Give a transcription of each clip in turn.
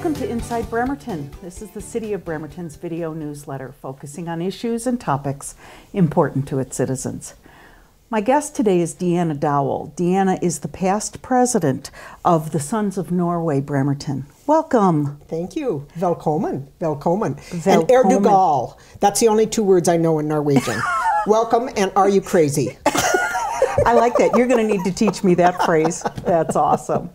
Welcome to Inside Bremerton. This is the City of Bremerton's video newsletter focusing on issues and topics important to its citizens. My guest today is Deanna Dowell. Deanna is the past president of the Sons of Norway Bremerton. Welcome. Thank you. Velkommen. Velkommen. And Erdogal. That's the only two words I know in Norwegian. Welcome and are you crazy? I like that. You're going to need to teach me that phrase. That's awesome.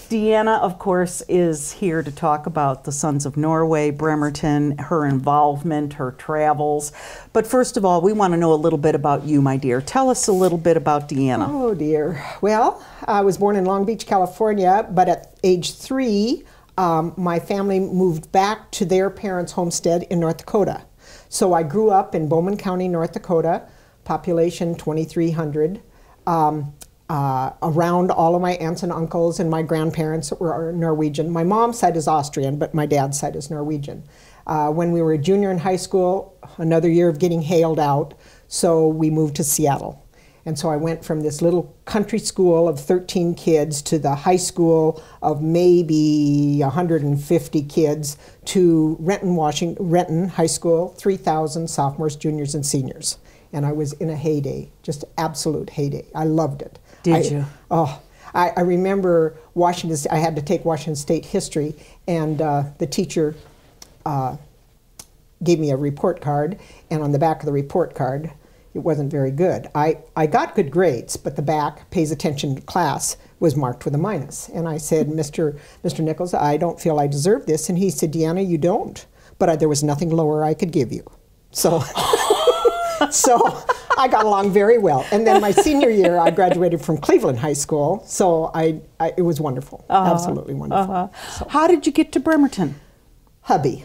Deanna, of course, is here to talk about the Sons of Norway, Bremerton, her involvement, her travels. But first of all, we want to know a little bit about you, my dear. Tell us a little bit about Deanna. Oh, dear. Well, I was born in Long Beach, California, but at age 3, my family moved back to their parents' homestead in North Dakota. So I grew up in Bowman County, North Dakota, population 2,300. Around all of my aunts and uncles and my grandparents were Norwegian. My mom's side is Austrian, but my dad's side is Norwegian. When we were a junior in high school, another year of getting hailed out, so we moved to Seattle. And so I went from this little country school of 13 kids to the high school of maybe 150 kids to Renton High School, 3,000 sophomores, juniors, and seniors. And I was in a heyday, just absolute heyday. I loved it. Did you? Oh, I remember Washington. I had to take Washington State history, and the teacher gave me a report card, and on the back of the report card, it wasn't very good. I got good grades, but the back, pays attention to class, was marked with a minus. And I said, Mr. Nichols, I don't feel I deserve this. And he said, Deanna, you don't. But there was nothing lower I could give you. So. So I got along very well. And then my senior year, I graduated from Cleveland High School. So it was wonderful, absolutely wonderful. So. How did you get to Bremerton? Hubby.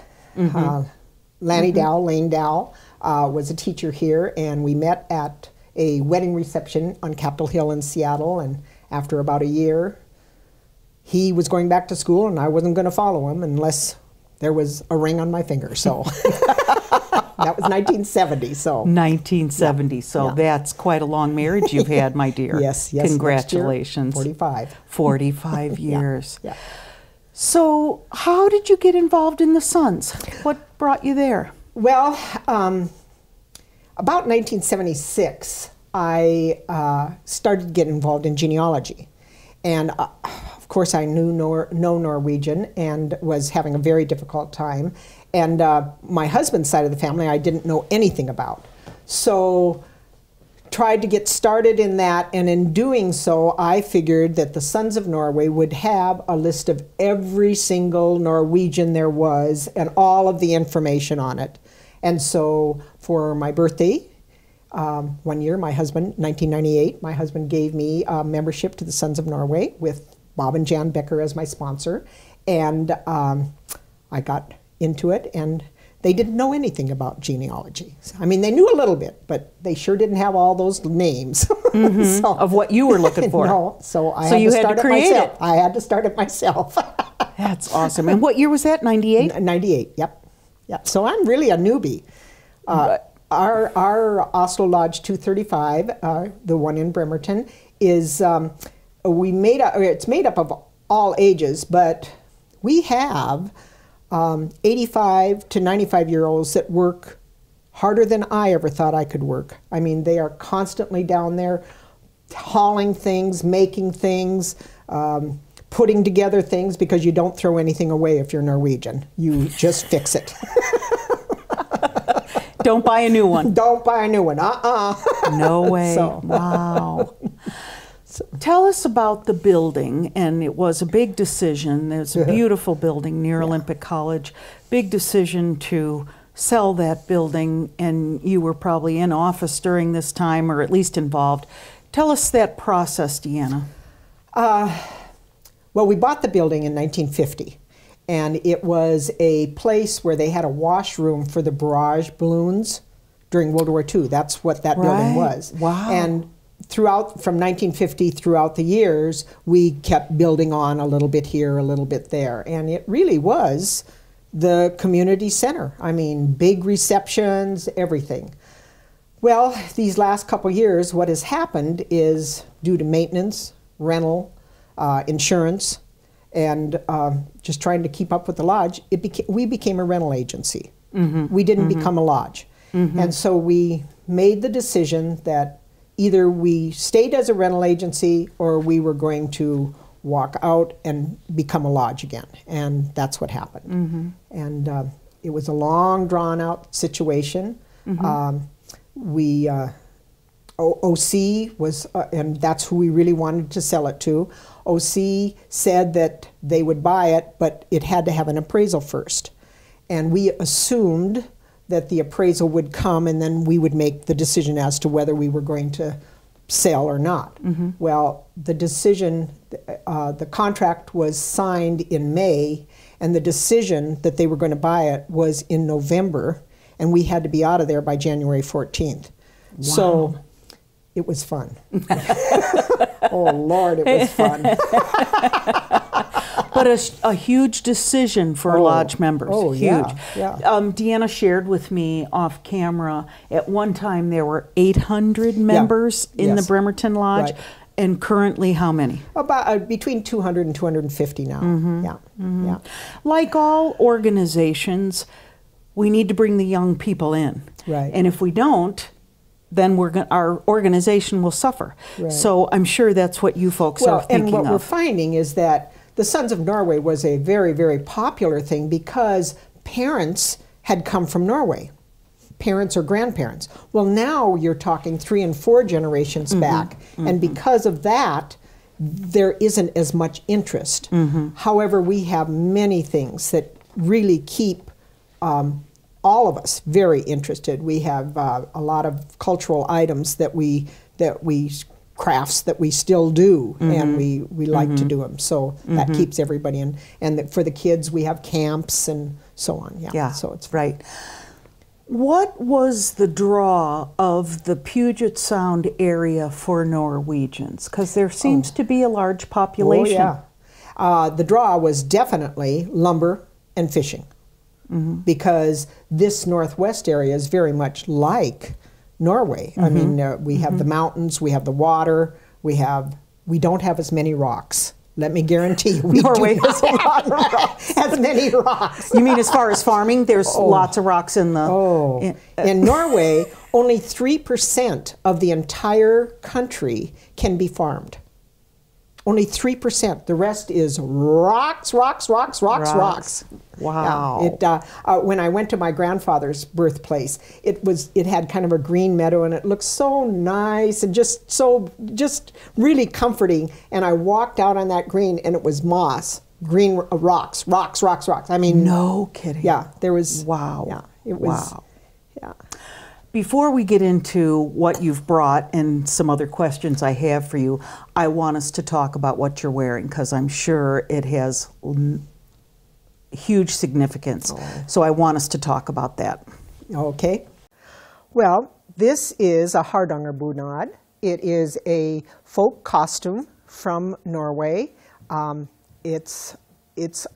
Lane Dowell was a teacher here, and we met at a wedding reception on Capitol Hill in Seattle. And after about a year, he was going back to school, and I wasn't going to follow him unless there was a ring on my finger. So. That was 1970, so. 1970, yeah, so yeah. That's quite a long marriage you've had, my dear. Yes. Congratulations. 45. 45 years. Yeah. So how did you get involved in the Sons? What brought you there? Well, about 1976, I started to get involved in genealogy. And of course, I knew no Norwegian and was having a very difficult time. And my husband's side of the family I didn't know anything about. So tried to get started in that, and in doing so, I figured that the Sons of Norway would have a list of every single Norwegian there was and all of the information on it. And so for my birthday, one year, my husband, 1998, my husband gave me a membership to the Sons of Norway with Bob and Jan Becker as my sponsor. And I got into it, and they didn't know anything about genealogy. I mean, they knew a little bit, but they sure didn't have all those names. So, of what you were looking for. No, so I had to start it myself. I had to start it myself. That's awesome. And what year was that, 98? 98, yep. So I'm really a newbie. Our Oslo Lodge 235, the one in Bremerton, is, it's made up of all ages, but we have 85 to 95-year-olds that work harder than I ever thought I could work. I mean, they are constantly down there hauling things, making things, putting together things, because you don't throw anything away if you're Norwegian. You just fix it. Don't buy a new one. Don't buy a new one. No way. Wow. Tell us about the building, and it was a big decision. There's a beautiful building near Olympic College. Big decision to sell that building, and you were probably in office during this time, or at least involved. Tell us that process, Deanna. Well, we bought the building in 1950, and it was a place where they had a washroom for the barrage balloons during World War II. That's what that building was. Wow. And from 1950 throughout the years, we kept building on a little bit here, a little bit there. And it really was the community center. I mean, big receptions, everything. Well, these last couple years, what has happened is, due to maintenance, rental, insurance, and just trying to keep up with the lodge, we became a rental agency. We didn't become a lodge. And so we made the decision that either we stayed as a rental agency or we were going to walk out and become a lodge again. And that's what happened. And it was a long, drawn-out situation. OC was, and that's who we really wanted to sell it to. OC said that they would buy it, but it had to have an appraisal first. And we assumed that the appraisal would come and then we would make the decision as to whether we were going to sell or not. Well, the decision, the contract was signed in May, and the decision that they were going to buy it was in November, and we had to be out of there by January 14th. Wow. So it was fun. Oh, Lord, it was fun. But a huge decision for lodge members. Oh, huge. Yeah. Deanna shared with me off camera, at one time there were 800 members in the Bremerton Lodge. Right. And currently how many? About between 200 and 250 now. Yeah. Like all organizations, we need to bring the young people in. Right. And if we don't, then our organization will suffer. Right. So I'm sure that's what you folks are thinking of. And what we're finding is that the Sons of Norway was a very, very popular thing because parents had come from Norway, parents or grandparents. Well, now you're talking 3 and 4 generations back, and because of that, there isn't as much interest. However, we have many things that really keep all of us very interested. We have a lot of cultural items that we crafts that we still do, and we like to do them. So that keeps everybody in. And for the kids, we have camps and so on. Yeah. So it's right. What was the draw of the Puget Sound area for Norwegians? Because there seems to be a large population. Oh, yeah. The draw was definitely lumber and fishing. Because this northwest area is very much like Norway. I mean, we have the mountains, we have the water, we don't have as many rocks. Let me guarantee you, Norway has a lot of rocks. As many rocks. You mean as far as farming? There's lots of rocks in the... In Norway, only 3% of the entire country can be farmed. Only 3%. The rest is rocks. Wow. Yeah, when I went to my grandfather's birthplace, it had kind of a green meadow, and it looked so nice and just really comforting. And I walked out on that green, and it was moss, green rocks. I mean, no kidding. Yeah, there was. Wow. Yeah, it was. Wow. Yeah. Before we get into what you've brought and some other questions I have for you, I want us to talk about what you're wearing, because I'm sure it has huge significance. So I want us to talk about that. Okay. Well, this is a Hardanger bunad. It is a folk costume from Norway. It's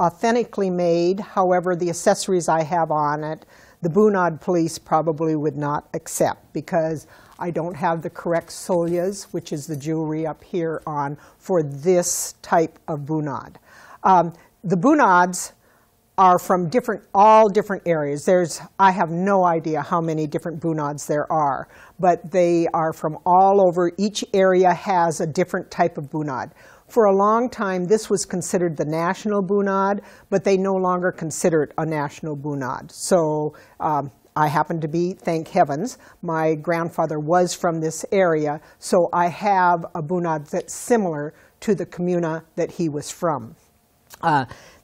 authentically made. However, the accessories I have on it, the bunad police probably would not accept, because I don't have the correct solyas, which is the jewelry up here on, for this type of bunad. The bunads are from all different areas. I have no idea how many different bunads there are, but they are from all over. Each area has a different type of bunad. For a long time, this was considered the national bunad, but they no longer consider it a national bunad. So I happen to be, thank heavens, my grandfather was from this area, so I have a bunad that's similar to the communa that he was from.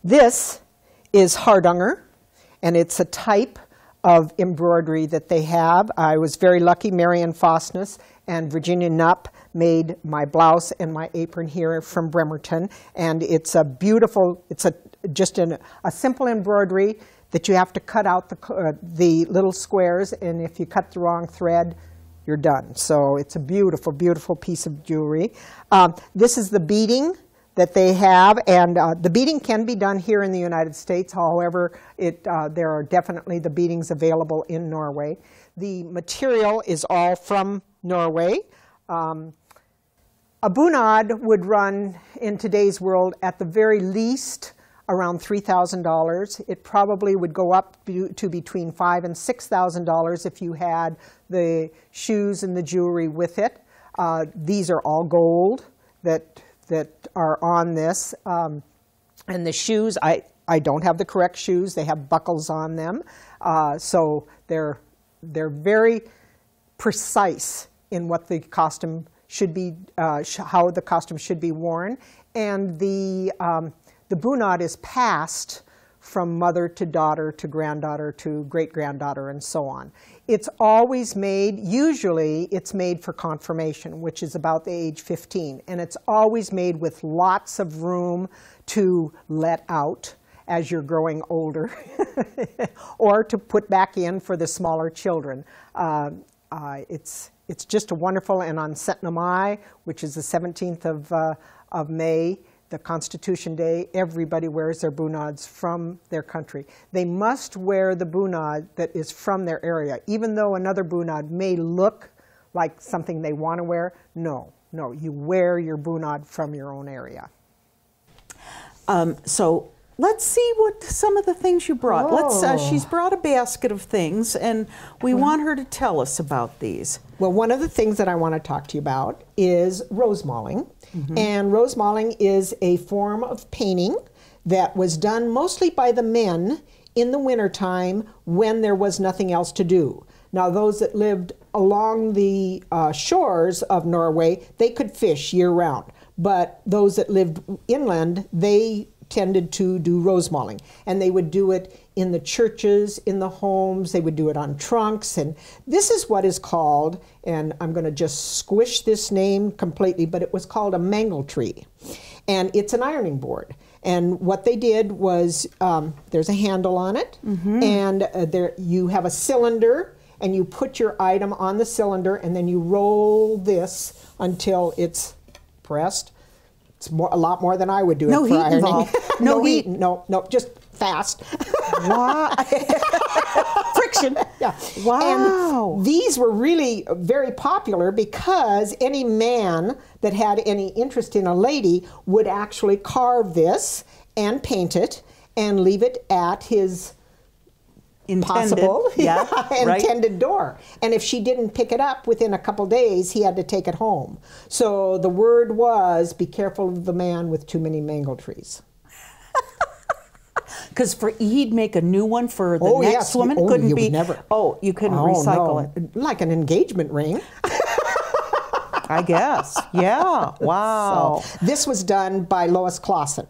This is Hardanger, and it's a type of embroidery that they have. I was very lucky. Marion Fosness and Virginia Knupp made my blouse and my apron here from Bremerton, and it's a beautiful, just a simple embroidery that you have to cut out the little squares, and if you cut the wrong thread, you're done. So it's a beautiful, beautiful piece of jewelry. This is the beading that they have, and the beading can be done here in the United States. However, there are definitely the beadings available in Norway. The material is all from Norway. A bunad would run in today's world at the very least around $3,000. It probably would go up to between $5,000 and $6,000 if you had the shoes and the jewelry with it. These are all gold that are on this. And the shoes, I don't have the correct shoes. They have buckles on them. So they're very precise in what the costume should be, how the costume should be worn. And the bunad is passed from mother to daughter to granddaughter to great-granddaughter and so on. It's always made, usually it's made for confirmation, which is about the age 15. And it's always made with lots of room to let out as you're growing older, or to put back in for the smaller children. It's just a wonderful, and on Setnamai, which is the 17th of May, the Constitution Day, everybody wears their bunads from their country. They must wear the bunad that is from their area. Even though another bunad may look like something they want to wear, no, you wear your bunad from your own area. So let's see what some of the things you brought. Oh. She's brought a basket of things, and we want her to tell us about these. Well, one of the things that I want to talk to you about is rose mauling. And rose mauling is a form of painting that was done mostly by the men in the wintertime when there was nothing else to do. Now, those that lived along the shores of Norway, they could fish year-round. But those that lived inland, they tended to do rose mauling. And they would do it in the churches, in the homes, they would do it on trunks. And this is what is called, and I'm going to just squish this name completely, but it was called a mangle tree. And it's an ironing board. And what they did was, there's a handle on it, and there you have a cylinder, and you put your item on the cylinder, and then you roll this until it's pressed. It's a lot more than I would do it for ironing. Involved. No heat. No, just fast. Wow. Friction. Yeah. Wow. And these were really very popular because any man that had any interest in a lady would actually carve this and paint it and leave it at his intended door. And if she didn't pick it up within a couple days, he had to take it home. So the word was, be careful of the man with too many mango trees. Because he'd make a new one for the next woman. Couldn't be. Never. Oh, you couldn't recycle it. Like an engagement ring. I guess. Yeah. Wow. So, this was done by Lois Clausen,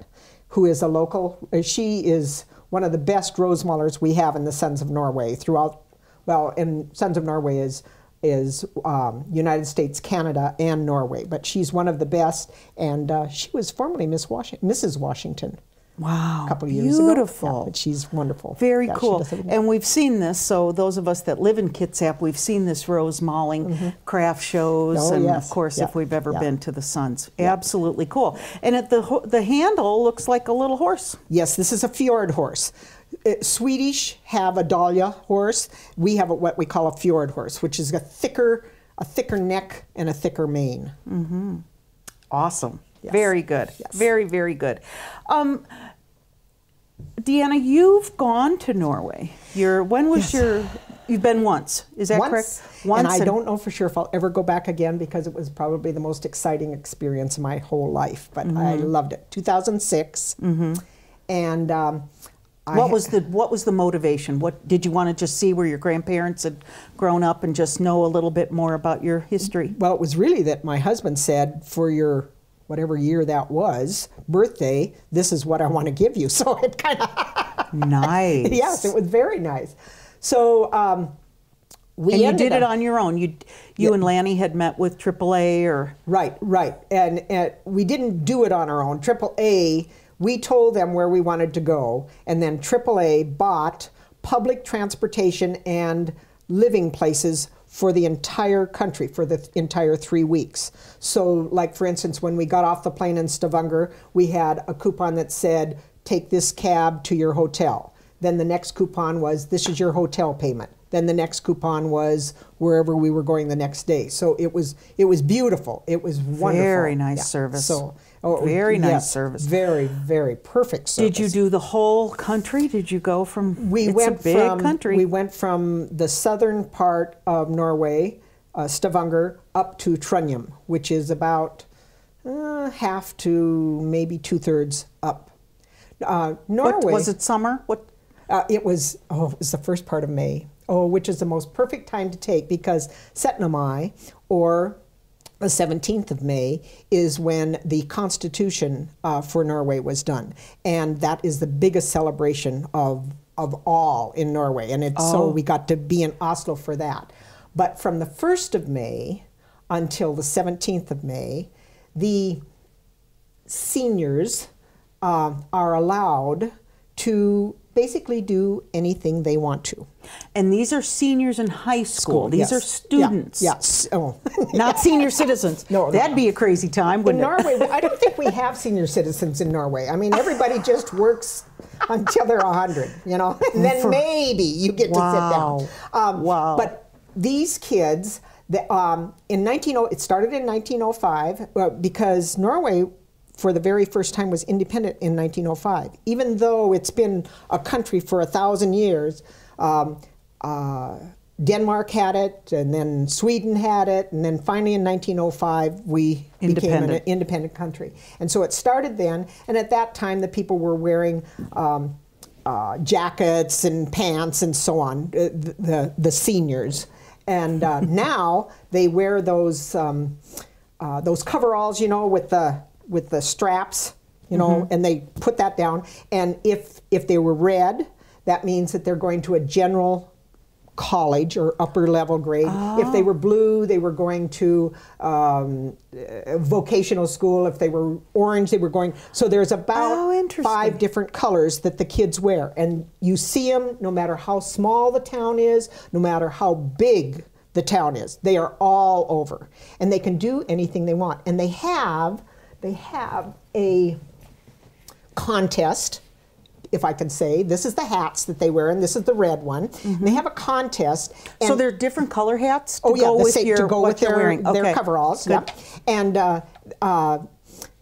who is a local. She is one of the best rose maulers we have in the Sons of Norway throughout. Well, and Sons of Norway is United States, Canada, and Norway. But she's one of the best, and she was formerly Mrs. Washington. Wow, a couple of years ago. Beautiful. Yeah, but she's wonderful. Very cool. And we've seen this, so those of us that live in Kitsap, we've seen this rose mauling craft shows, and of course, if we've ever been to the Sons. Absolutely cool. And the handle looks like a little horse. Yes, this is a fjord horse. Swedish have a dahlia horse. We have what we call a fjord horse, which is a thicker neck and a thicker mane. Awesome. Yes. Very good. Yes. Very, very good. Deanna, you've gone to Norway. You've been once. Is that correct? Once. And I don't know for sure if I'll ever go back again because it was probably the most exciting experience of my whole life. But I loved it. 2006. And what was the motivation? What did you want to just see where your grandparents had grown up and just know a little bit more about your history? Well, it was really that my husband said, for your whatever year that was, birthday, this is what I want to give you. So it kind of nice. Yes, it was very nice. So you did it on your own. You and Lanny had met with AAA or right, and we didn't do it on our own. AAA, we told them where we wanted to go, and then AAA bought public transportation and living places for the entire country, for the entire 3 weeks. So, like for instance, when we got off the plane in Stavanger, we had a coupon that said, take this cab to your hotel. Then the next coupon was, this is your hotel payment. then the next coupon was wherever we were going the next day. So it was beautiful. It was wonderful. Very nice service. So very nice service. Very, very perfect service. Did you do the whole country? Did you go from? We it's went a big country. We went from the southern part of Norway, Stavanger, up to Trondheim, which is about half to maybe 2/3 up. Norway. Was it summer? What? It was the first part of May. Which is the most perfect time to take, because 17. Mai, or the 17th of May, is when the Constitution for Norway was done. And that is the biggest celebration of all in Norway. And so we got to be in Oslo for that. But from the 1st of May until the 17th of May, the seniors are allowed to basically do anything they want to. And these are seniors in high school. These are students. Yes. Oh. Not senior citizens. No, that'd be a crazy time, wouldn't it? In Norway, I don't think we have senior citizens in Norway. I mean, everybody just works until they're 100, and then maybe you get to sit down. Wow. But these kids, it started in 1905 because Norway, for the very first time, was independent in 1905. Even though it's been a country for 1,000 years, Denmark had it, and then Sweden had it, and then finally in 1905 we became an independent country. And so it started then, and at that time the people were wearing jackets and pants and so on, the seniors. And now they wear those coveralls, with the straps, and they put that down. And if they were red, that means that they're going to a general college or upper level grade. If they were blue, they were going to vocational school. If they were orange, they were going. So there's about 5 different colors that the kids wear. And you see them no matter how small the town is, no matter how big the town is. They are all over. And they can do anything they want. And they have a contest, if I can say. This is the hats that they wear, and this is the red one. And they have a contest. So they're different color hats to go with their coveralls. Yep. And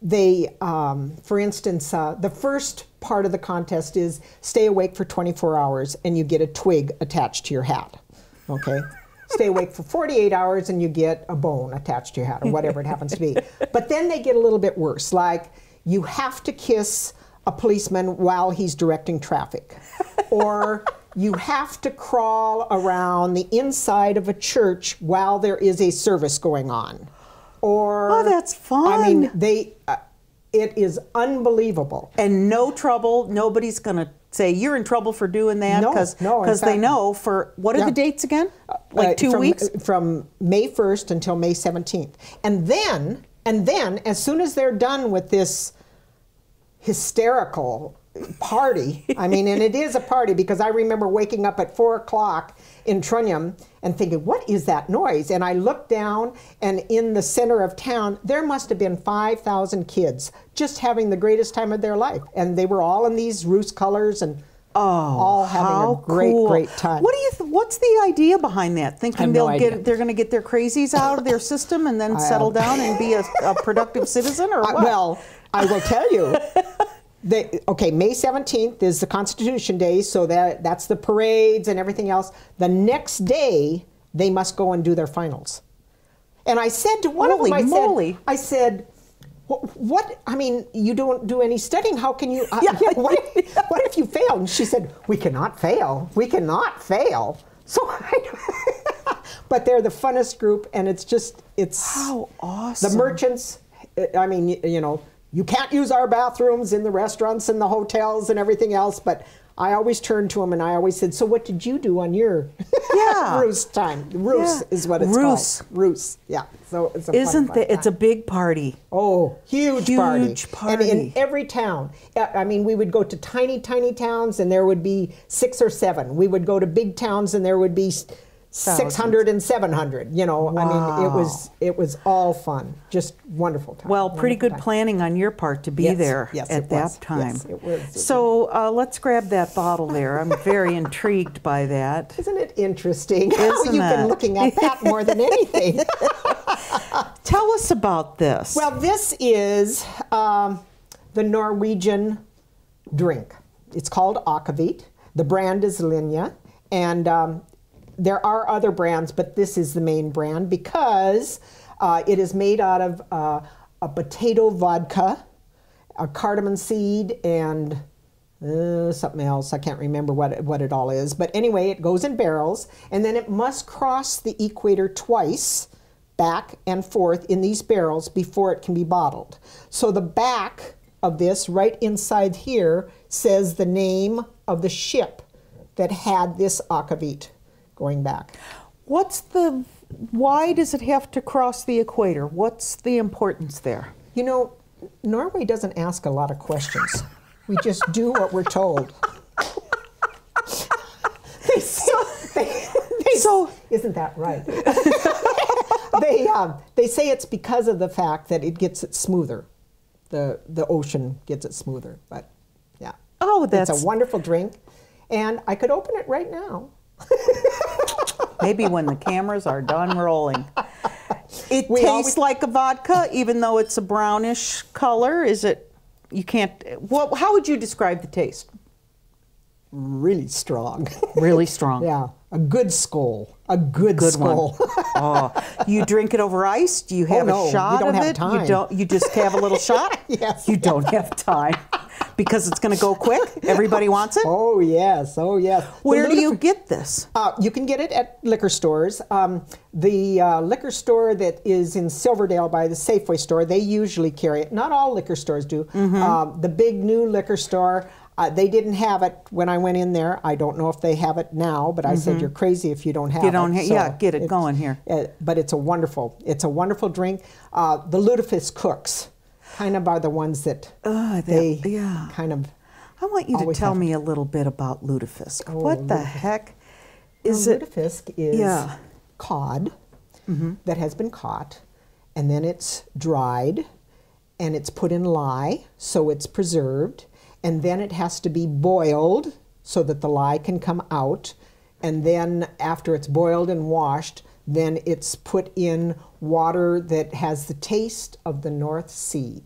they, for instance, the first part of the contest is stay awake for 24 hours, and you get a twig attached to your hat. Okay. Stay awake for 48 hours and you get a bone attached to your hat, or whatever it happens to be. But then they get a little bit worse, like you have to kiss a policeman while he's directing traffic, or you have to crawl around the inside of a church while there is a service going on. Or, that's fun. I mean, it is unbelievable. And no trouble. Nobody's going to say you're in trouble for doing that, because they know for what are the dates again? Like 2 weeks from May 1st until May 17th, and then as soon as they're done with this hysterical party, I mean, and it is a party, because I remember waking up at 4 o'clock in Trondheim and thinking, what is that noise? And I looked down, and in the center of town, there must have been 5,000 kids just having the greatest time of their life. And they were all in these roost colors and all having a great time. What's the idea behind that? Thinking they're going to get their crazies out of their system and then settle down and be a productive citizen, or what? Well, I will tell you. May 17th is the Constitution Day, so that's the parades and everything else. The next day, they must go and do their finals. And I said to one of them, I said, what? I mean, you don't do any studying. How can you? What if you fail? And she said, we cannot fail. We cannot fail. So, but they're the funnest group, and it's how awesome. The merchants. I mean, you can't use our bathrooms in the restaurants and the hotels and everything else, but I always turned to them and I always said, so what did you do on your roost time? Roost is what it's called. Roost, yeah. So it's it's a big party. Oh, huge party. And in every town. I mean, we would go to tiny towns and there would be 6 or 7. We would go to big towns and there would be 600 and 700, you know. Wow. I mean, it was all fun, just wonderful time. Well, pretty good planning on your part to be there at that time. Yes, it was. So let's grab that bottle there. I'm very intrigued by that. Isn't it interesting? Isn't You've been it? looking at that more than anything. Tell us about this. Well, this is the Norwegian drink. It's called akavit. The brand is Linja, and there are other brands, but this is the main brand because it is made out of a potato vodka, a cardamom seed, and something else. I can't remember what it all is. But anyway, it goes in barrels, and then it must cross the equator twice, back and forth in these barrels before it can be bottled. So the back of this, right inside here, says the name of the ship that had this akavit going back. Why does it have to cross the equator? What's the importance there? You know, Norway doesn't ask a lot of questions. We just do what we're told. Isn't that right? They say it's because of the fact that it gets it smoother. The ocean gets it smoother, but yeah. Oh, it's a wonderful drink, and I could open it right now. Maybe when the cameras are done rolling. It tastes like a vodka, even though it's a brownish color. Is it? You can't. How would you describe the taste? Really strong. Really strong. Yeah, a good skull. A good skull. One. Oh, you drink it over ice? Do you have a shot you don't of have it? Time. You don't. You just have a little shot? Yes. You don't have time because it's going to go quick. Everybody wants it. Oh yes. Oh yes. Where do you get this? You can get it at liquor stores. The liquor store that is in Silverdale by the Safeway store, they usually carry it. Not all liquor stores do. Mm-hmm. The big new liquor store. They didn't have it when I went in there. I don't know if they have it now, but I said, you're crazy if you don't have it. Yeah, get it going here. But it's a wonderful drink. The lutefisk cooks kind of are the ones that kind of. I want you to tell me a little bit about lutefisk. Oh, what the heck is it? Lutefisk is cod that has been caught, and then it's dried, and it's put in lye, so it's preserved. And then it has to be boiled so that the lye can come out. And then after it's boiled and washed, then it's put in water that has the taste of the North Sea.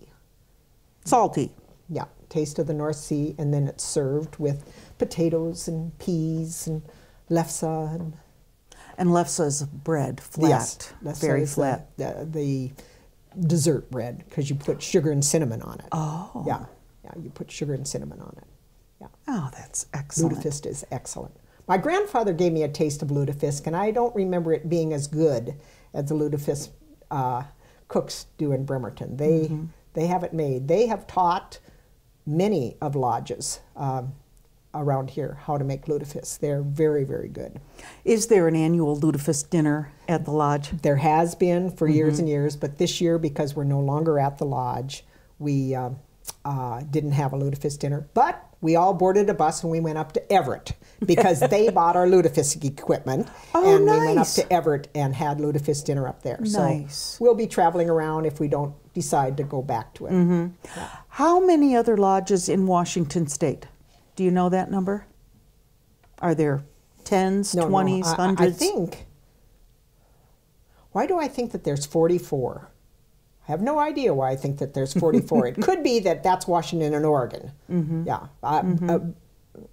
Salty. Yeah, taste of the North Sea. And then it's served with potatoes and peas and lefse. And lefse is bread, flat, yes, very flat. The dessert bread, because you put sugar and cinnamon on it. Oh. Yeah. Yeah, you put sugar and cinnamon on it. Yeah. Oh, that's excellent. Lutefisk is excellent. My grandfather gave me a taste of lutefisk, and I don't remember it being as good as the lutefisk cooks do in Bremerton. They have it made. They have taught many of lodges around here how to make lutefisk. They're very, very good. Is there an annual lutefisk dinner at the lodge? There has been for years and years, but this year, because we're no longer at the lodge, we didn't have a lutefisk dinner, but we all boarded a bus and we went up to Everett because they bought our lutefisk equipment. Oh, and nice. we went up to Everett and had lutefisk dinner up there. Nice. So we'll be traveling around if we don't decide to go back to it. Yeah. How many other lodges in Washington State? Do you know that number? Are there tens, 20s, hundreds? I think. Why do I think that there's 44? I have no idea why I think that there's 44. It could be that that's Washington and Oregon. Yeah.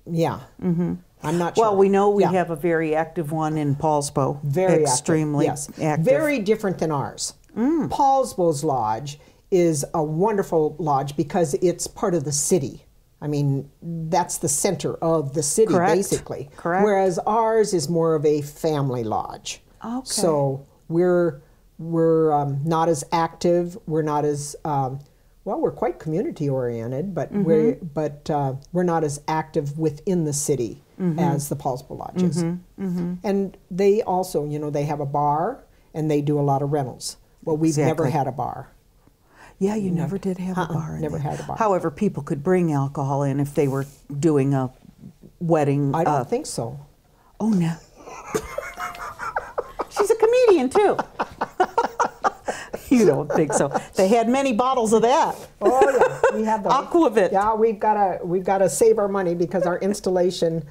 Yeah. I'm not sure. Well, we know we have a very active one in Paulsbo. Very extremely active. active. Very different than ours. Paulsbo's lodge is a wonderful lodge because it's part of the city. I mean, that's the center of the city, basically. Correct. Whereas ours is more of a family lodge. Okay. So we're not as active. We're not as we're quite community oriented, but we're not as active within the city as the Paulsbo lodges. And they also, they have a bar and they do a lot of rentals. Well, we've never had a bar. Yeah, you never did have a bar. Never had a bar. However, people could bring alcohol in if they were doing a wedding. I don't think so. Oh no. Canadian too. You don't think so? They had many bottles of that. Oh yeah, we have those. Aquavit. Yeah, we've got to save our money because our installation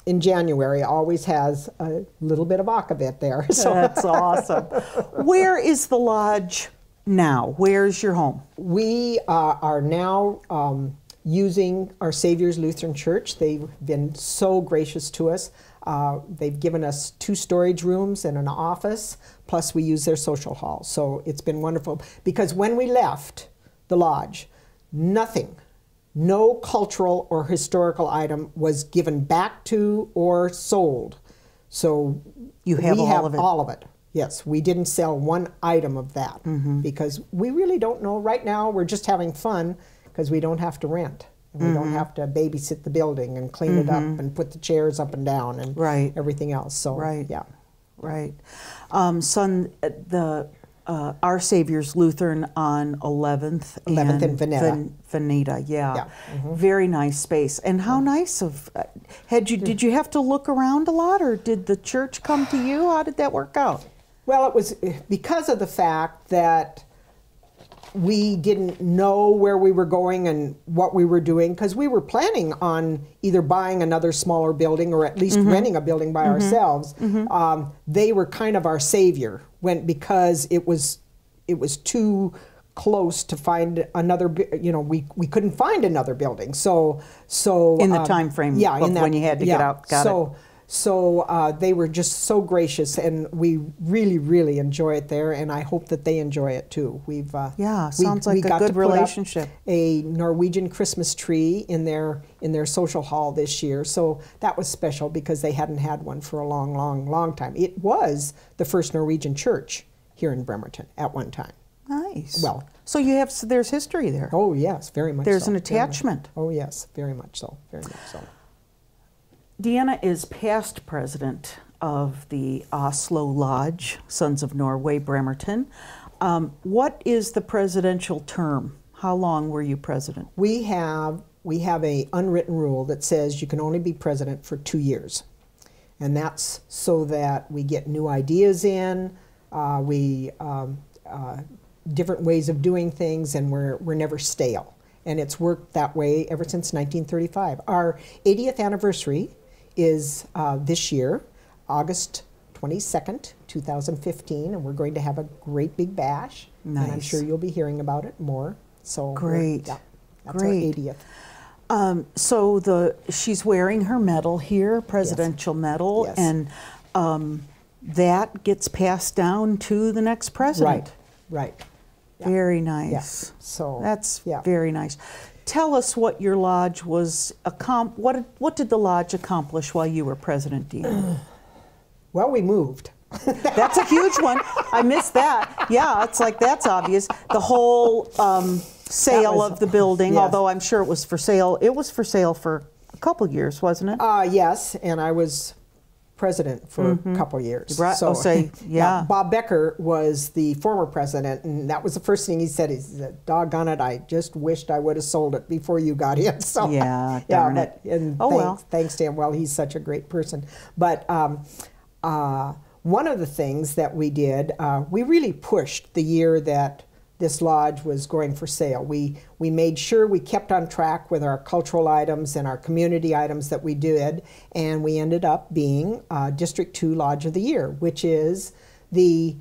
in January always has a little bit of aquavit there. So that's awesome. Where is the lodge now? Where's your home? We are now using Our Savior's Lutheran Church. They've been so gracious to us. They've given us 2 storage rooms and an office, plus we use their social hall. So it's been wonderful because when we left the lodge, nothing, no cultural or historical item was given back to or sold. So we have all of it. Yes, we didn't sell one item of that because we really don't know. Right now, we're just having fun because we don't have to rent. And we don't have to babysit the building and clean it up and put the chairs up and down and everything else. So, yeah. Right. Our Savior's Lutheran on 11th and Veneta. Veneta, yeah. Very nice space. And how nice of, did you have to look around a lot, or did the church come to you? How did that work out? Well, it was because of the fact that we didn't know where we were going and what we were doing, because we were planning on either buying another smaller building or at least renting a building by ourselves. They were kind of our savior because it was too close to find another. We couldn't find another building. So in the time frame, when you had to get out, got it. So they were just so gracious, and we really, really enjoy it there, and I hope that they enjoy it too. Sounds like a good relationship. A Norwegian Christmas tree in their social hall this year, so that was special because they hadn't had one for a long, long, long time. It was the first Norwegian church here in Bremerton at one time. Nice. Well, so there's history there. Oh yes, very much. There's an attachment. Oh yes, very much so. Very much so. Deanna is past president of the Oslo Lodge, Sons of Norway, Bremerton. What is the presidential term? How long were you president? We have a unwritten rule that says you can only be president for 2 years. And that's so that we get new ideas in, different ways of doing things, and we're never stale. And it's worked that way ever since 1935. Our 80th anniversary is this year, August 22nd, 2015, and we're going to have a great big bash. Nice. And I'm sure you'll be hearing about it more. So great. That's our 80th. So she's wearing her medal here, presidential medal, and that gets passed down to the next president. Right. Yeah. Very nice. Yeah. So that's very nice. Tell us what your lodge was. What did the lodge accomplish while you were president, Dean? Well, we moved. That's a huge one. I missed that. Yeah, it's like that's obvious. The whole sale of the building, although I'm sure it was for sale. It was for sale for a couple years, wasn't it? Yes, and I was president for a couple years. Right. So, yeah. Bob Becker was the former president, and that was the first thing he said. He said, "Doggone it, I just wished I would have sold it before you got in." So darn it. And thanks to him. Well, he's such a great person. But one of the things that we did, we really pushed the year that this lodge was going for sale. We made sure we kept on track with our cultural items and our community items that we did, and we ended up being District 2 Lodge of the Year, which is the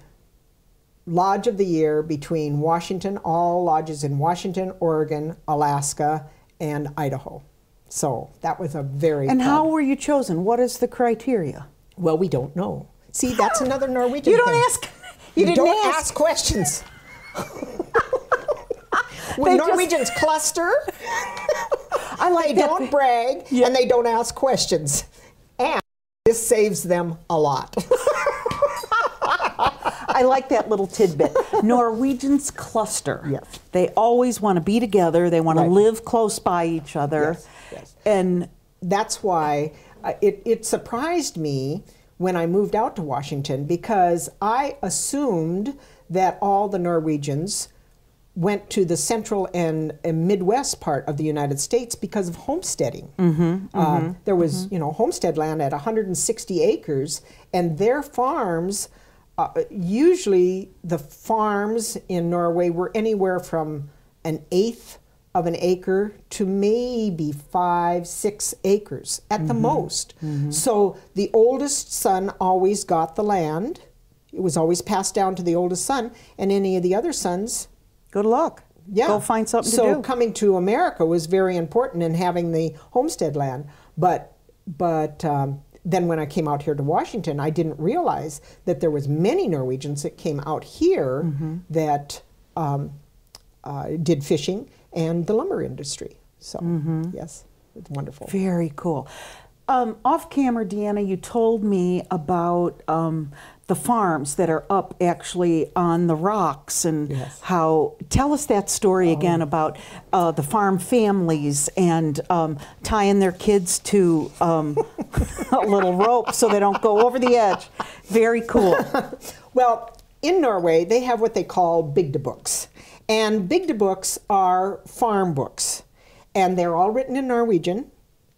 Lodge of the Year between Washington, all lodges in Washington, Oregon, Alaska, and Idaho. So that was a very And how were you chosen? What is the criteria? Well, we don't know. See, that's another Norwegian You don't thing. ask. You don't ask questions. When Norwegians cluster, they don't brag, and they don't ask questions. And this saves them a lot. I like that little tidbit. Norwegians cluster. Yes. They always want to be together. They want to live close by each other. Yes. And that's why it surprised me when I moved out to Washington, because I assumed that all the Norwegians went to the central and Midwest part of the United States because of homesteading. There was, homestead land at 160 acres, and their farms usually the farms in Norway were anywhere from 1/8 of an acre to maybe 5, 6 acres at the most. So the oldest son always got the land. It was always passed down to the oldest son, and any of the other sons, good luck. yeah, Go find something to do. So coming to America was very important in having the homestead land. But then when I came out here to Washington, I didn't realize that there was many Norwegians that came out here that did fishing and the lumber industry. So yes, it's wonderful. Very cool. Off camera, Deanna, you told me about the farms that are up actually on the rocks, and Yes. how, tell us that story again about the farm families and tying their kids to a little rope so they don't go over the edge. Very cool. Well, in Norway, they have what they call bygdebooks. And bygdebooks are farm books. And they're all written in Norwegian.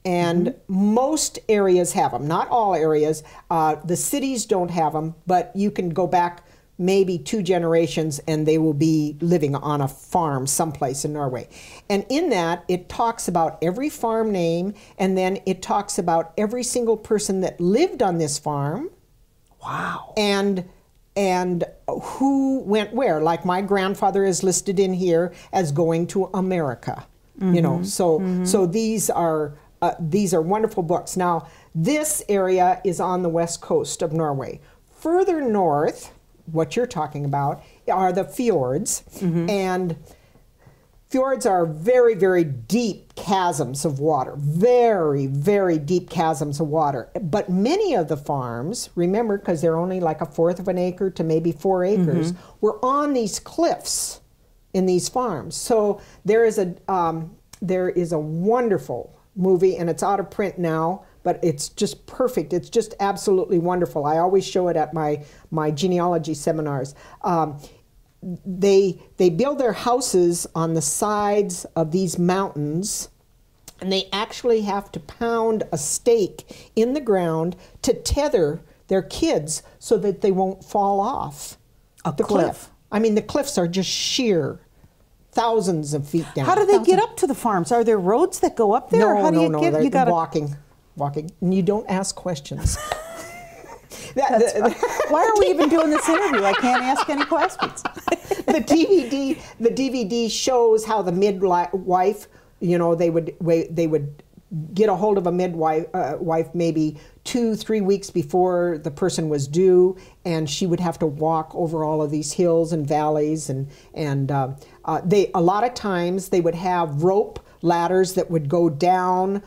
And most areas have them, not all areas. The cities don't have them, but you can go back maybe 2 generations and they will be living on a farm someplace in Norway. And in that, it talks about every farm name, and then it talks about every single person that lived on this farm. Wow. And who went where. Like my grandfather is listed in here as going to America. You know, so these are wonderful books. Now, this area is on the west coast of Norway. Further north, what you're talking about, are the fjords. And fjords are very, very deep chasms of water. Very, very deep chasms of water. But many of the farms, remember, because they're only like 1/4 of an acre to maybe 4 acres, were on these cliffs in these farms. So there is a wonderful movie, and it's out of print now, but it's just perfect. It's just absolutely wonderful. I always show it at my genealogy seminars. They build their houses on the sides of these mountains, and they actually have to pound a stake in the ground to tether their kids so that they won't fall off the cliff. I mean, the cliffs are just sheer, thousands of feet down. How do they get up to the farms? Are there roads that go up there? No, or how do you no, get, they're you gotta... walking. And you don't ask questions. Why are we even doing this interview? I can't ask any questions. The DVD shows how the midwife, you know, they would get a hold of a midwife wife maybe 2-3 weeks before the person was due, and she would have to walk over all of these hills and valleys, and a lot of times they would have rope ladders that would go down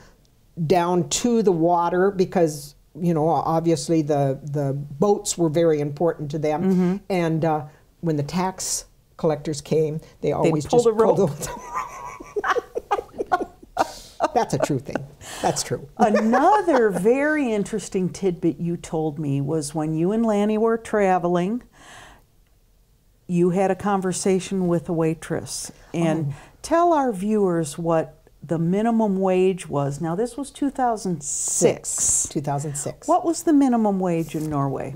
to the water, because, you know, obviously the boats were very important to them. And when the tax collectors came, they always pull the rope. That's a true thing. That's true. Another very interesting tidbit you told me was when you and Lanny were traveling, you had a conversation with a waitress. And tell our viewers what the minimum wage was. Now, this was 2006. 2006. What was the minimum wage in Norway?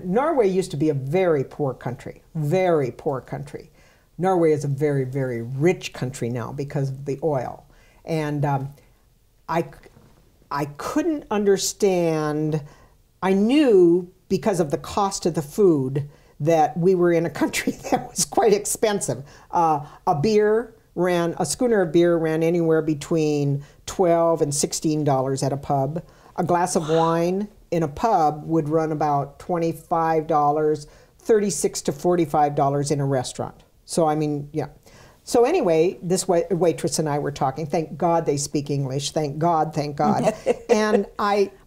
Norway used to be a very poor country. Very poor country. Norway is a very, very rich country now because of the oil. And I couldn't understand. I knew, because of the cost of the food, that we were in a country that was quite expensive. A schooner of beer ran anywhere between $12 and $16 at a pub. A glass of wine in a pub would run about $25, $36 to $45 in a restaurant. So, I mean, yeah. So anyway, this waitress and I were talking. Thank God they speak English. Thank God, thank God. And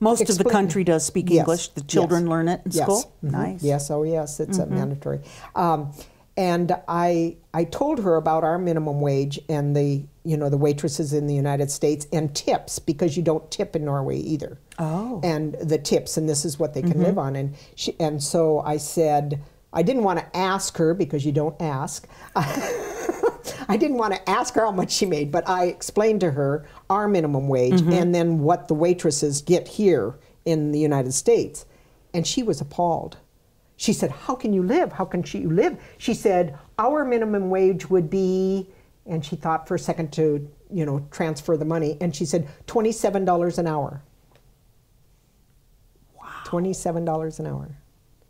most of the country does speak English. The children learn it in school. Nice. Yes, oh yes, it's mandatory. And I told her about our minimum wage and the waitresses in the United States, and tips, because you don't tip in Norway either. Oh. And the tips, and this is what they can live on. And so I said, I didn't want to ask her, because you don't ask. I didn't want to ask her how much she made, but I explained to her our minimum wage and then what the waitresses get here in the United States. And she was appalled. she said, how can you live? How can you live? She said, our minimum wage would be, and she thought for a second to, you know, transfer the money, and she said $27 an hour. Wow. $27 an hour.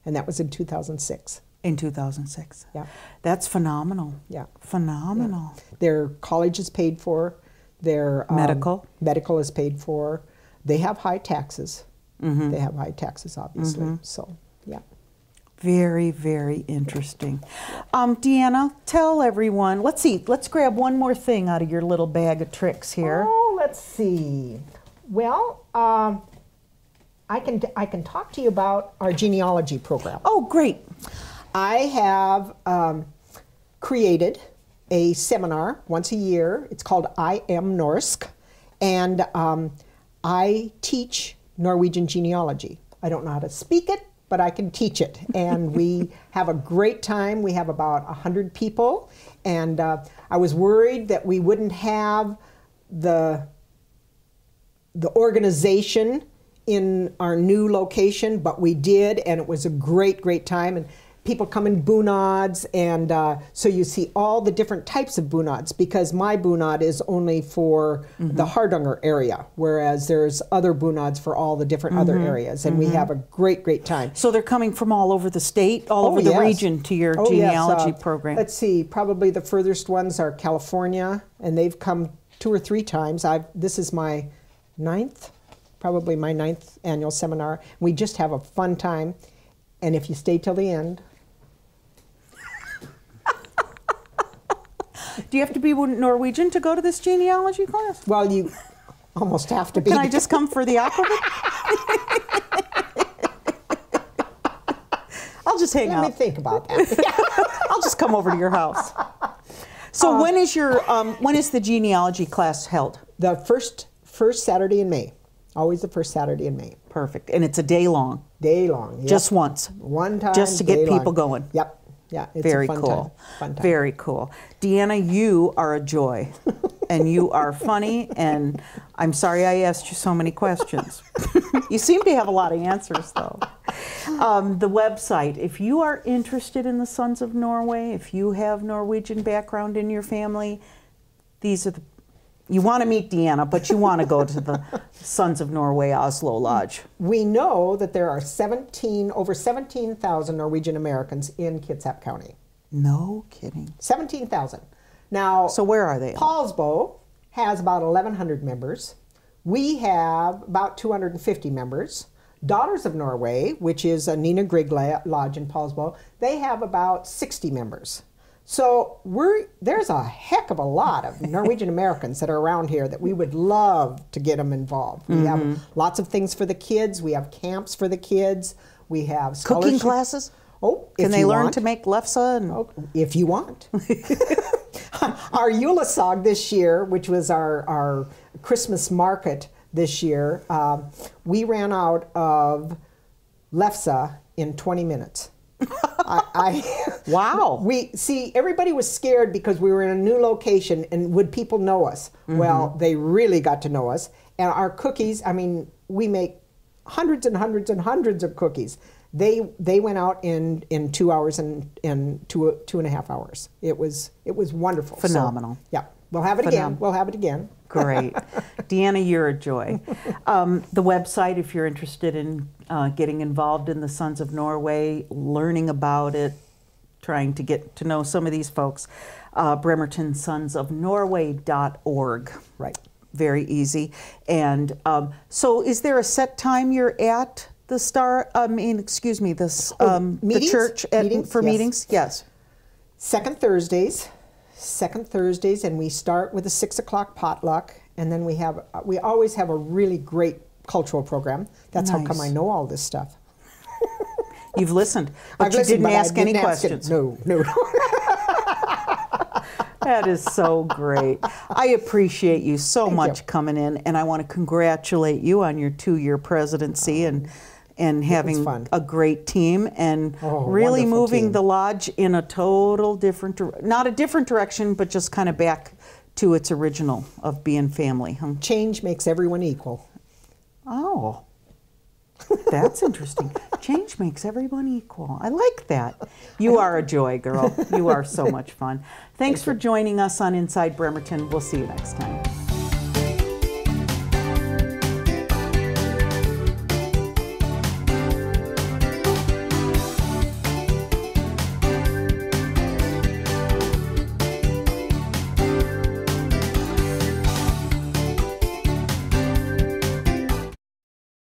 And that was in 2006. In 2006. Yeah. That's phenomenal. Yeah. Phenomenal. Yeah. Their college is paid for. Their medical is paid for. They have high taxes. Mm-hmm. They have high taxes, obviously. Mm-hmm. So, yeah. Very, very interesting. Deanna, tell everyone, let's see, let's grab one more thing out of your little bag of tricks here. Oh, let's see. Well, I can talk to you about our genealogy program. Oh, great. I have created a seminar once a year. It's called I Am Norsk, and I teach Norwegian genealogy. I don't know how to speak it, but I can teach it. And we have a great time. We have about 100 people, and I was worried that we wouldn't have the organization in our new location, but we did, and it was a great, great time. And people come in bunads, and so you see all the different types of bunads, because my bunad is only for the Hardanger area, whereas there's other bunads for all the different other areas, and we have a great, great time. So they're coming from all over the state, all over the region to your genealogy program? Let's see, probably the furthest ones are California, and they've come 2 or 3 times. This is my 9th, probably my 9th annual seminar. We just have a fun time, and if you stay till the end. Do you have to be Norwegian to go to this genealogy class? Well, you almost have to be. Can I just come for the aquavit? I'll just hang out. Let me think about that. I'll just come over to your house. So when is the genealogy class held? The first Saturday in May. Always the first Saturday in May. Perfect. And it's a day long. Day long. Yep. Just once. One time. Just to get people going. Yep. Yeah, it's very a fun cool. Time. Fun time. Very cool. Deanna, you are a joy. And you are funny, and I'm sorry I asked you so many questions. You seem to have a lot of answers, though. The website, if you are interested in the Sons of Norway, if you have Norwegian background in your family, these are you want to meet Deanna, but you want to go to the Sons of Norway Oslo Lodge. We know that there are over 17,000 Norwegian Americans in Kitsap County. No kidding. 17,000. Now, so where are they? Paulsbo has about 1,100 members. We have about 250 members. Daughters of Norway, which is a Nina Grieg Lodge in Paulsbo, they have about 60 members. So there's a heck of a lot of Norwegian Americans that are around here that we would love to get them involved. We have lots of things for the kids. We have camps for the kids. We have cooking classes. Oh, can they learn to make lefse? And if you want. Our Julasag this year, which was our Christmas market this year, we ran out of lefse in 20 minutes. Wow. Everybody was scared because we were in a new location, and would people know us? Well, they really got to know us. And our cookies, I mean, we make hundreds and hundreds and hundreds of cookies. They went out in 2 hours and 2.5 hours. It was wonderful. Phenomenal. So, yeah. We'll have it again. We'll have it again. Great. Deanna, you're a joy. The website, if you're interested in getting involved in the Sons of Norway, learning about it, trying to get to know some of these folks, bremertonsonsofnorway.org. Right. Very easy. And so is there a set time you're at the the church for meetings? Yes. Second Thursdays, and we start with a 6 o'clock potluck, and then we always have a really great cultural program. That's nice. How come I know all this stuff. You've listened, but you didn't ask any questions. No. That is so great. I appreciate you so much coming in, and I want to congratulate you on your 2-year presidency and having a great team and really moving team. the lodge in a total different, not a different direction, but just kind of back to its original of being family. Huh? Change makes everyone equal. Oh. That's interesting. Change makes everyone equal. I like that. You are a joy, girl. You are so much fun. Thanks for joining us on Inside Bremerton. We'll see you next time.